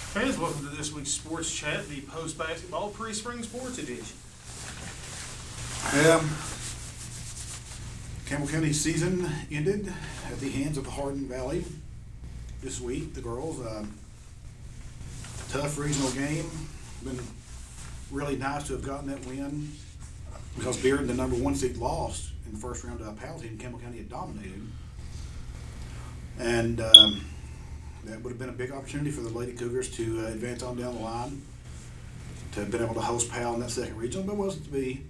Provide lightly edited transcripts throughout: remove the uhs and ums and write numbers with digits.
Fans, welcome to this week's Sports Chat, the post-basketball pre-spring sports edition. Campbell County's season ended at the hands of Hardin Valley this week. The girls, tough regional game. Been really nice to have gotten that win because Bearden, the number one seed, lost in the first round to a Palatine. Campbell County had dominated. And that would have been a big opportunity for the Lady Cougars to advance on down the line, to have been able to host Pal in that second regional, but it wasn't to be.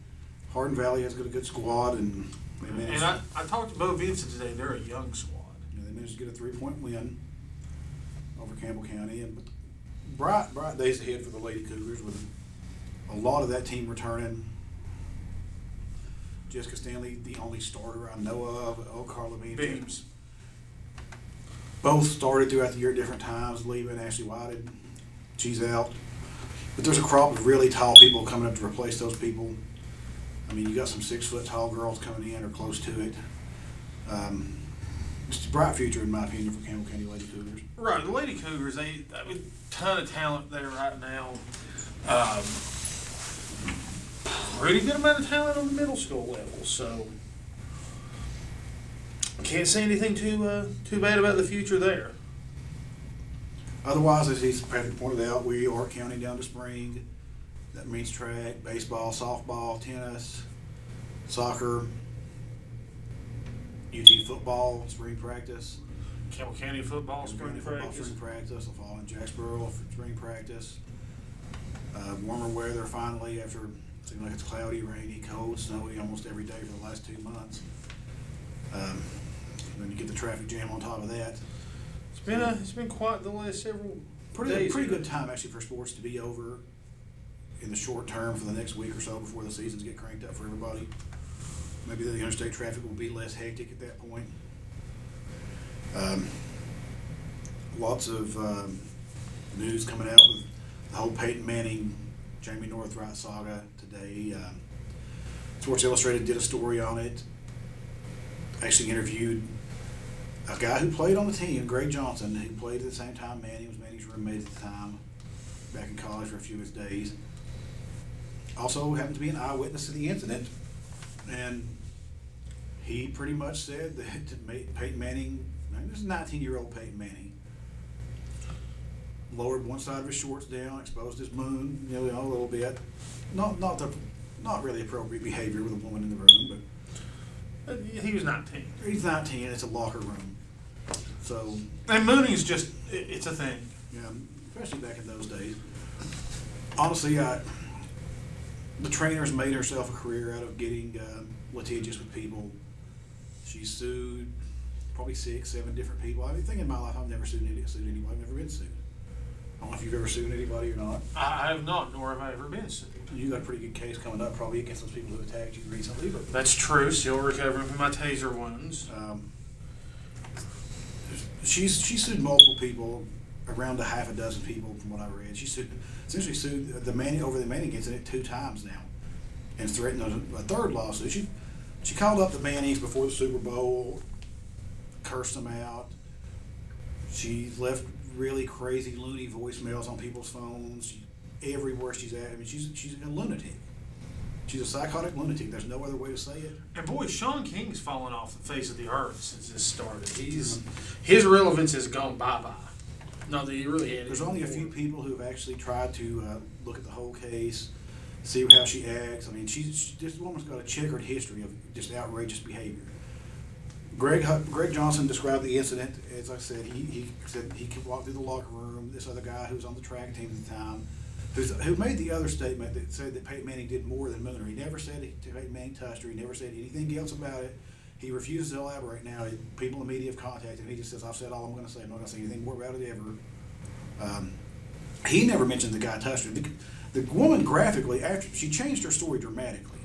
Hardin Valley has got a good squad, and they managed. And I talked to Bo Vincent today. They're a young squad. They managed to get a 3-point win over Campbell County, and bright days ahead for the Lady Cougars with a lot of that team returning. Jessica Stanley, the only starter I know of. Carla Beams. Both started throughout the year at different times. Leva and Ashley Whited, she's out. But there's a crop of really tall people coming up to replace those people. I mean, you got some 6-foot tall girls coming in or close to it. Just a bright future, in my opinion, for Campbell County Lady Cougars. Right, the Lady Cougars, they have a ton of talent there right now. Pretty good amount of talent on the middle school level, so can't say anything too bad about the future there. Otherwise, as Patrick pointed out, we are counting down to spring. That means track, baseball, softball, tennis, soccer, UT football, spring practice. Campbell County football, spring practice. Will fall in Jacksboro for spring practice. Warmer weather finally after it seemed like it's cloudy, rainy, cold, snowy almost every day for the last 2 months. Then you get the traffic jam on top of that. It's been quite the last several days. Pretty good time actually for sports to be over in the short term for the next week or so before the seasons get cranked up for everybody. Maybe the interstate traffic will be less hectic at that point. Lots of news coming out with the whole Peyton Manning, Jamie Northright saga today. Sports Illustrated did a story on it. Actually interviewed a guy who played on the team, Greg Johnson, who played at the same time Manning was Manning's roommate at the time, back in college for a few of his days. Also happened to be an eyewitness to the incident, and he pretty much said that Peyton Manning, this is 19-year-old Peyton Manning, lowered one side of his shorts down, exposed his moon, a little bit. Not really appropriate behavior with a woman in the room, but he was 19. He's 19. It's a locker room. So. And mooning's it's a thing. Yeah, especially back in those days. Honestly, the trainer's made herself a career out of getting litigious with people. She sued probably 6-7 different people. I think in my life I've never sued anybody. I've never been sued. I don't know if you've ever sued anybody or not. I have not, nor have I ever been sued. You got a pretty good case coming up probably against those people who attacked you recently. But that's true. Still recovering from my taser wounds. She's sued multiple people, around a half a dozen people from what I read. She essentially sued the Manning incident 2 times now, and threatened a third lawsuit. She called up the Mannings before the Super Bowl, cursed them out. She left really crazy, loony voicemails on people's phones. Everywhere she's at. I mean, she's a lunatic. She's a psychotic lunatic. There's no other way to say it. And boy, Sean King's fallen off the face of the earth since this started. His relevance has gone bye-bye. Not that he really had. There's only a few people who have actually tried to look at the whole case, see how she acts. I mean, this woman's got a checkered history of just outrageous behavior. Greg Johnson described the incident. As I said, he said he could walk through the locker room. This other guy who was on the track team at the time, who made the other statement that said that Peyton Manning did more than Mooner. He never said Peyton Manning touched her. He never said anything else about it. He refuses to elaborate now. People in the media have contacted him. He just says, I've said all I'm going to say. I'm not going to say anything more about it ever. He never mentioned the guy touched her. The woman graphically, after she changed her story dramatically.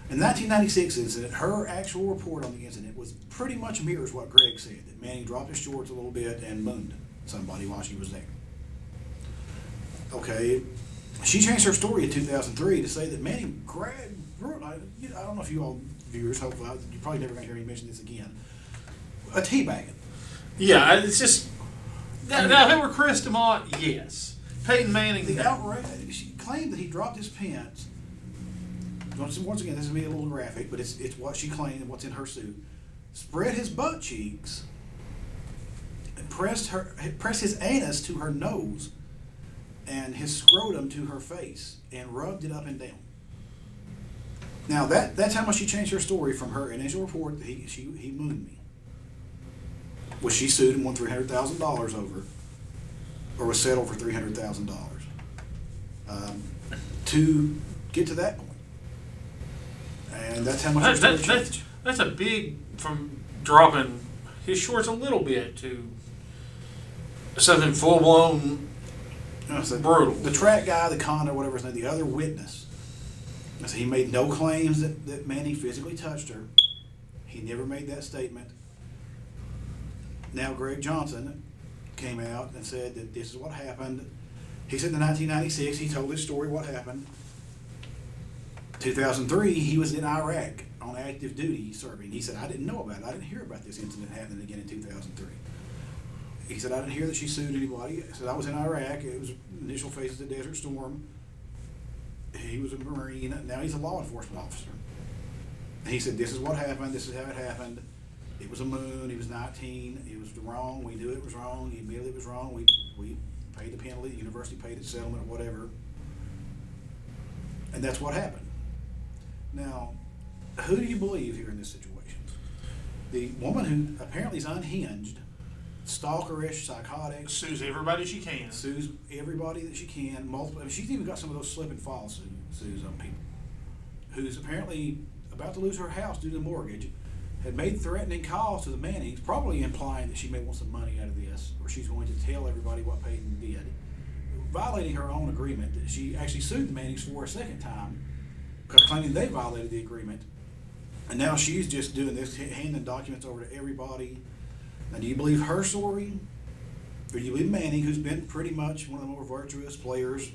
In the 1996 incident, her actual report on the incident was pretty much mirrors what Greg said, that Manning dropped his shorts a little bit and mooned somebody while she was there. Okay, she changed her story in 2003 to say that Manning grabbed, I don't know if you all viewers, hopefully, you're probably never going to hear me mention this again, a teabagging. Yeah, it's just, now if it were Chris DeMont, yes. Peyton Manning. The outrage. She claimed that he dropped his pants. Once again, this is me a little graphic, but it's what she claimed and what's in her suit. Spread his butt cheeks, and press his anus to her nose, and his scrotum to her face, and rubbed it up and down. Now that's how much she changed her story from her initial report that he mooned me, which she sued and won $300,000 over, or was settled for $300,000, to get to that point. And that's how much her story changed. That's a big, from dropping his shorts a little bit to something full blown brutal. The track guy, the con or whatever his name, the other witness, he made no claims that Manning physically touched her. He never made that statement. Now Greg Johnson came out and said that this is what happened. He said in 1996 he told his story what happened. 2003 he was in Iraq on active duty serving. He said, I didn't know about it. I didn't hear about this incident happening again in 2003. He said, I didn't hear that she sued anybody. He said, I was in Iraq. It was initial phases of Desert Storm. He was a Marine. Now he's a law enforcement officer. And he said, this is what happened. This is how it happened. It was a moon. He was 19. It was wrong. We knew it was wrong. He admitted it was wrong. We paid the penalty. The university paid its settlement or whatever. And that's what happened. Now, who do you believe here in this situation? The woman who apparently is unhinged, stalkerish, psychotic. Sues everybody she can. Sues everybody that she can. Multiple. I mean, she's even got some of those slip and fall sues on people. Who's apparently about to lose her house due to the mortgage, had made threatening calls to the Mannings, probably implying that she may want some money out of this, or she's going to tell everybody what Peyton did, violating her own agreement that she actually sued the Mannings for a second time, because claiming they violated the agreement. And now she's just doing this, handing documents over to everybody. Now, do you believe her story? Or do you believe Manning, who's been pretty much one of the more virtuous players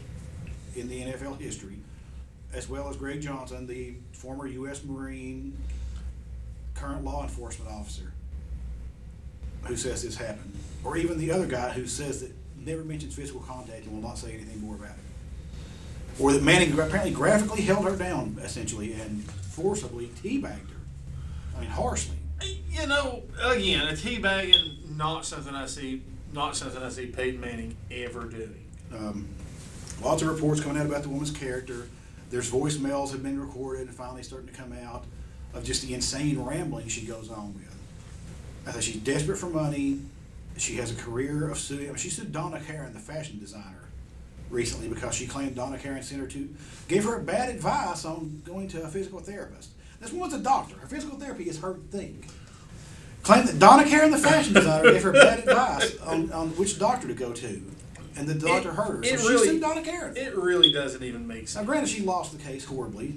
in the NFL history, as well as Greg Johnson, the former U.S. Marine, current law enforcement officer, who says this happened? Or even the other guy who says that never mentions physical contact and will not say anything more about it? Or that Manning apparently graphically held her down, essentially, and forcibly teabagged her. I mean, harshly. You know, again, a teabagging, not something I see Peyton Manning ever doing. Lots of reports coming out about the woman's character. There's voicemails have been recorded and finally starting to come out of just the insane rambling she goes on with. I think she's desperate for money. She has a career of suing. I mean, she sued Donna Karan, the fashion designer, recently because she claimed Donna Karan gave her bad advice on going to a physical therapist. This woman's a doctor. Her physical therapy is her thing. Claimed that Donna Karan, the fashion designer, gave her bad advice on which doctor to go to. And the doctor heard her. So she sued Donna Karan. It really doesn't even make sense. Now, granted, she lost the case horribly,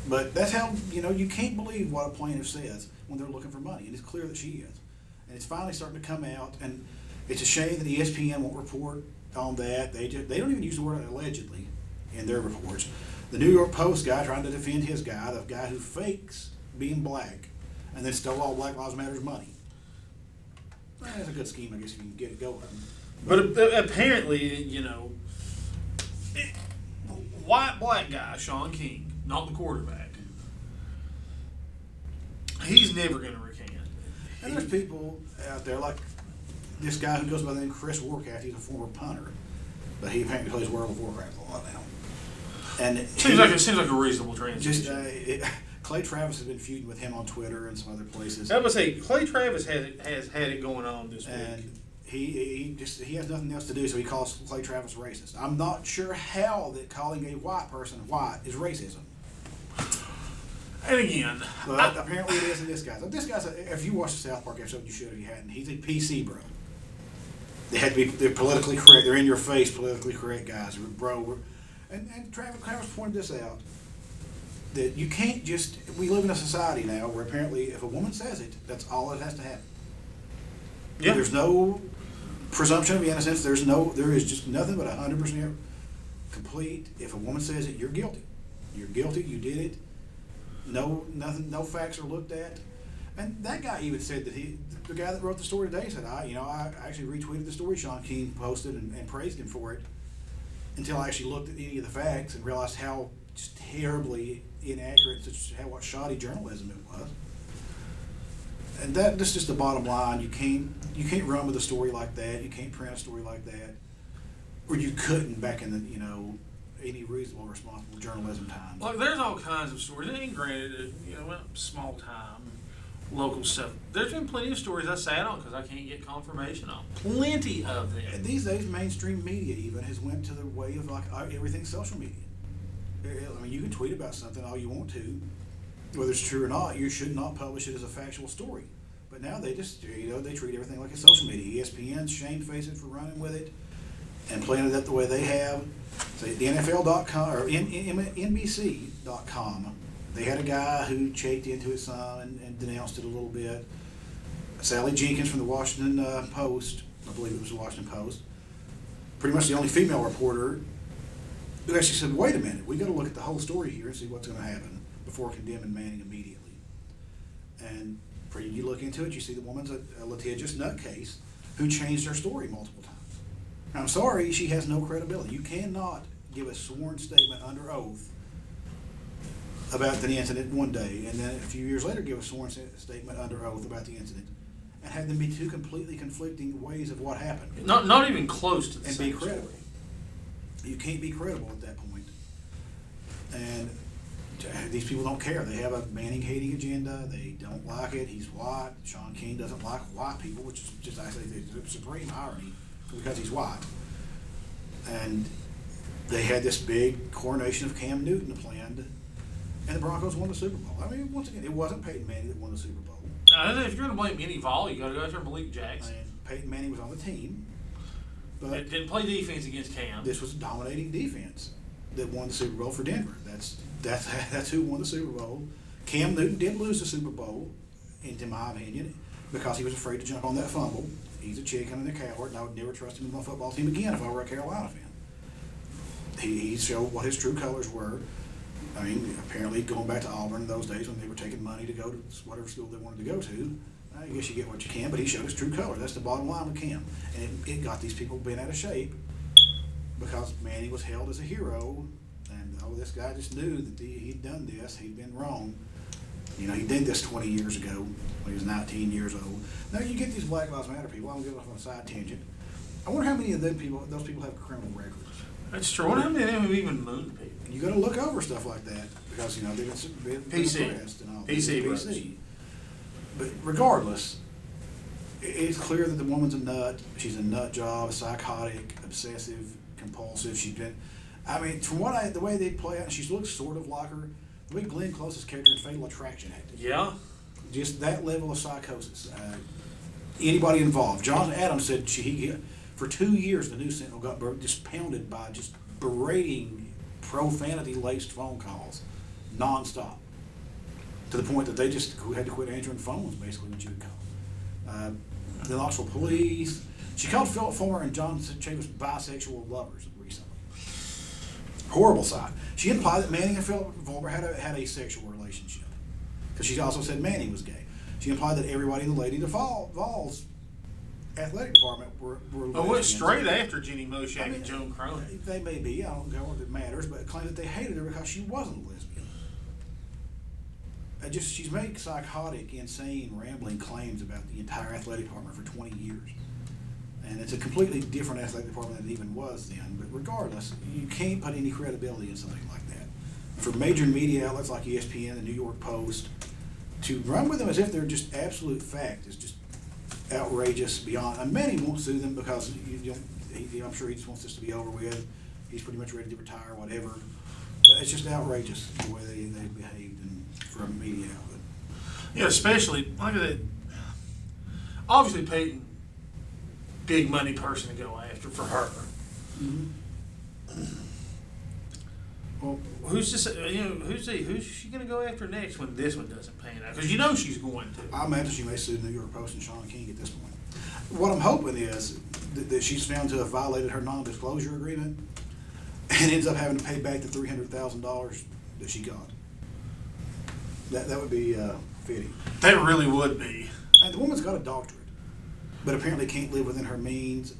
but that's how, you can't believe what a plaintiff says when they're looking for money. And it's clear that she is. And it's finally starting to come out. And it's a shame that ESPN won't report on that. They don't even use the word allegedly in their reports. The New York Post guy trying to defend his guy, the guy who fakes being black and then stole all Black Lives Matter's money. Well, that's a good scheme, I guess, if you can get it going. But apparently, white black guy, Sean King, not the quarterback, he's never going to recant. And there's people out there like this guy who goes by the name Chris Warcraft. He's a former punter, but he apparently plays World of Warcraft a lot now. And seems like a reasonable transition. Clay Travis has been feuding with him on Twitter and some other places. I would say Clay Travis has had it going on this week. And he has nothing else to do, so he calls Clay Travis racist. I'm not sure how that calling a white person white is racism. And again, but apparently it is in this guy's. This guy's, if you watch the South Park episode, you should if you hadn't. He's a PC bro. They're politically correct. They're in your face, politically correct guys, bro. And Travis pointed this out, that you can't just, we live in a society now where apparently if a woman says it, that's all that has to happen. Yeah. There's no presumption of innocence. There is just nothing but 100% complete. If a woman says it, you're guilty. You're guilty, you did it. No facts are looked at. And that guy even said that the guy that wrote the story today said, I actually retweeted the story Sean King posted and praised him for it. until I actually looked at any of the facts and realized how just terribly inaccurate, what shoddy journalism it was. And that's just the bottom line. You can't run with a story like that. You can't print a story like that, or you couldn't back in the any reasonable, responsible journalism times. Look, there's all kinds of stories. And granted, small time, local stuff. There's been plenty of stories I sat on because I can't get confirmation on. Plenty of them. And these days, mainstream media even has went to the way of everything's social media. I mean, you can tweet about something all you want to, whether it's true or not. You should not publish it as a factual story. But now they just, they treat everything like a social media. ESPN's shamefaced for running with it and playing it up the way they have. So the NFL.com or NBC.com, they had a guy who checked into it some and denounced it a little bit. Sally Jenkins from the Washington Post, I believe it was the Washington Post, pretty much the only female reporter who actually said, wait a minute, we got to look at the whole story here and see what's going to happen before condemning Manning immediately. And you look into it, you see the woman's a litigious nutcase who changed her story multiple times. I'm sorry, she has no credibility. You cannot give a sworn statement under oath about the incident one day, and then a few years later give a sworn statement under oath about the incident, and have them be two completely conflicting ways of what happened. Not even close to the and same be credible. story. You can't be credible at that point. And these people don't care. They have a Manning-hating agenda. They don't like it. He's white. Sean King doesn't like white people, which is just, I say, the supreme irony because he's white. And they had this big coronation of Cam Newton planned, and the Broncos won the Super Bowl. I mean, once again, it wasn't Peyton Manning that won the Super Bowl. If you're going to blame any Vol, you got to go after Malik Jackson. And Peyton Manning was on the team, but It didn't play defense against Cam. this was a dominating defense that won the Super Bowl for Denver. That's who won the Super Bowl. Cam Newton did lose the Super Bowl, in my opinion, because he was afraid to jump on that fumble. He's a chicken and a coward, and I would never trust him in my football team again if I were a Carolina fan. He showed what his true colors were. I mean, apparently going back to Auburn in those days when they were taking money to go to whatever school they wanted to go to, I guess you get what you can, but he showed his true colors. That's the bottom line with Cam. And it got these people bent out of shape because Manning was held as a hero, and this guy just knew that he'd done this, he'd been wrong. He did this 20 years ago when he was 19 years old. Now you get these Black Lives Matter people. I'm going to get off on a side tangent. I wonder how many of those people have criminal records. That's true. I wonder how many of them have even mooned people. You got to look over stuff like that because they've been PC. oppressed and all. PC. But regardless, it's clear that the woman's a nut. She's a nut job, psychotic, obsessive, compulsive. From the way they play out, she looks sort of like her. The way Glenn Close's character in Fatal Attraction acted. Yeah. Just that level of psychosis. Anybody involved. John Adams said for 2 years the News Sentinel got just pounded by just berating, profanity-laced phone calls nonstop, to the point that they just had to quit answering phones basically when she would call. The Knoxville police. She called Philip Fulmer and John Chambers bisexual lovers recently. Horrible side. She implied that Manning and Philip Fulmer had a sexual relationship because she also said Manning was gay. She implied that everybody in the Lady Vols athletic department were went straight after Jenny Moshak and Joan Cronin. They may be. I don't know if it matters, but claimed that they hated her because she wasn't a lesbian. She's made psychotic, insane, rambling claims about the entire athletic department for 20 years. And it's a completely different athletic department than it even was then. But regardless, you can't put any credibility in something like that. For major media outlets like ESPN, the New York Post, to run with them as if they're just absolute fact is just outrageous beyond. And Manny won't sue them because I'm sure he just wants this to be over with. He's pretty much ready to retire, whatever. But it's just outrageous the way they've behaved for a media outlet. Yeah, especially like that. Obviously, Peyton, big money person to go after for her. Mm-hmm. Well, who's she going to go after next when this one doesn't pan out? Because she's going to. I imagine she may sue the New York Post and Sean King at this point. What I'm hoping is that she's found to have violated her non-disclosure agreement and ends up having to pay back the $300,000 that she got. That would be fitting. That really would be. And the woman's got a doctorate, but apparently can't live within her means,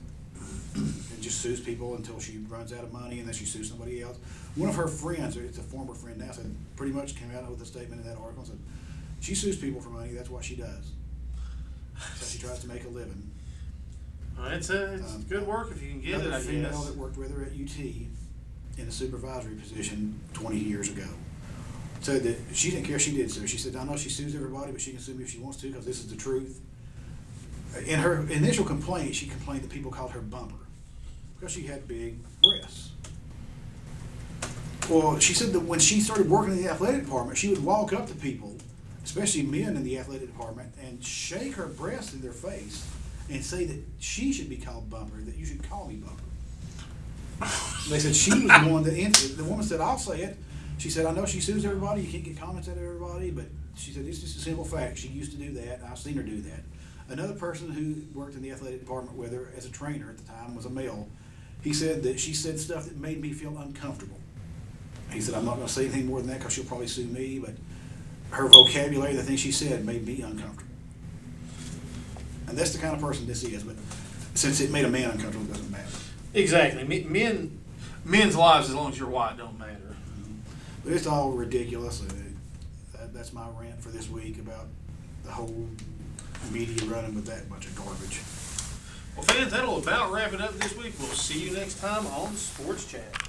and just sues people until she runs out of money, and then she sues somebody else. One of her friends, it's a former friend now, said pretty much came out with a statement in that article and said she sues people for money. That's what she does. So she tries to make a living. Well, it's good work if you can get it, I female guess. that worked with her at UT in a supervisory position 20 years ago said that she didn't care if she did sue. She said, I know she sues everybody, but she can sue me if she wants to because this is the truth. In her initial complaint, she complained that people called her bumper because she had big breasts. Well, she said that when she started working in the athletic department, she would walk up to people, especially men in the athletic department, and shake her breasts in their face and say that she should be called bumper, that you should call me bumper. They said she was the one that answered it. The woman said, I'll say it. She said, I know she sues everybody. You can't get comments out of everybody, but she said, it's just a simple fact. She used to do that. I've seen her do that. Another person who worked in the athletic department with her as a trainer at the time was a male. He said that she said stuff that made me feel uncomfortable. He said, I'm not going to say anything more than that because she'll probably sue me, but her vocabulary, the things she said, made me uncomfortable. And that's the kind of person this is, but since it made a man uncomfortable, it doesn't matter. Exactly. Men's lives, as long as you're white, don't matter. But it's all ridiculous. That's my rant for this week about the whole media running with that bunch of garbage. Well, fans, that'll about wrap it up this week. We'll see you next time on Sports Chat.